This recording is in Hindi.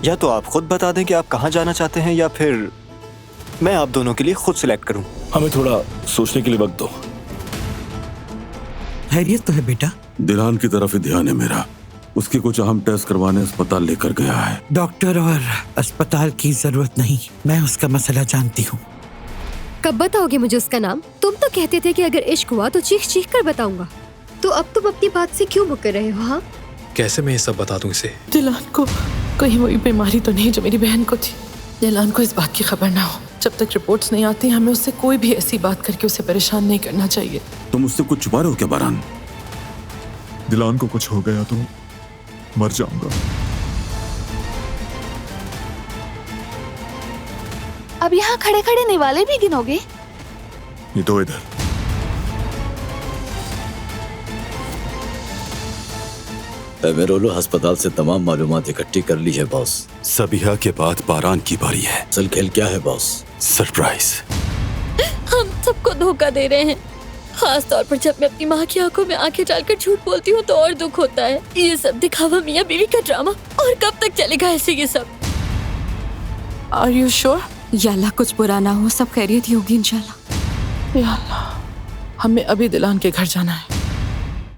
या तो आप खुद बता दें कि आप कहाँ जाना चाहते हैं या फिर मैं आप दोनों के लिए खुद सिलेक्ट करूं। हमें थोड़ा सोचने के लिए वक्त दो। खैरियत तो है बेटा? दिलान की तरफ ही ध्यान है मेरा। उसके कुछ अहम टेस्ट करवाने अस्पताल लेकर गया है। डॉक्टर और अस्पताल की जरूरत नहीं, मैं उसका मसला जानती हूँ। कब बताओगे मुझे उसका नाम? तुम तो कहते थे कि अगर इश्क हुआ तो चीख चीख कर बताऊंगा। तो अब तुम अपनी बात से क्यों मुकर रहे हो? हाँ, कैसे मैं ये सब बता दूं इसे? दिलान को कोई वही बीमारी तो नहीं जो मेरी बहन को थी। दिलान को इस बात की खबर ना हो। जब तक रिपोर्ट्स नहीं आती हमें उससे कोई भी ऐसी बात करके उसे परेशान नहीं करना चाहिए। तुम उससे कुछ छुपा रहे हो क्या बारान? दिलान को कुछ हो गया तो मर जाऊंगा। अब यहाँ खड़े खड़े निवाले भी गिनोगे? ये दो इधर। एमेरोलो अस्पताल से तमाम मालूमात इकट्ठी कर ली है बॉस। सबिहा के बाद बारान की बारी है। असल खेल क्या है बॉस? सरप्राइज। हम सबको धोखा दे रहे हैं। खास तौर पर जब मैं अपनी माँ की आंखों में आंखें डालकर झूठ बोलती हूँ तो और दुख होता है। ये सब दिखावा मियाँ बीवी का ड्रामा, और कब तक चलेगा ऐसे ये सब? Are you sure? या अल्लाह कुछ बुरा ना हो, सब खैरियत ही होगी इंशाल्लाह। या अल्लाह, हमें अभी दिलान के घर जाना है।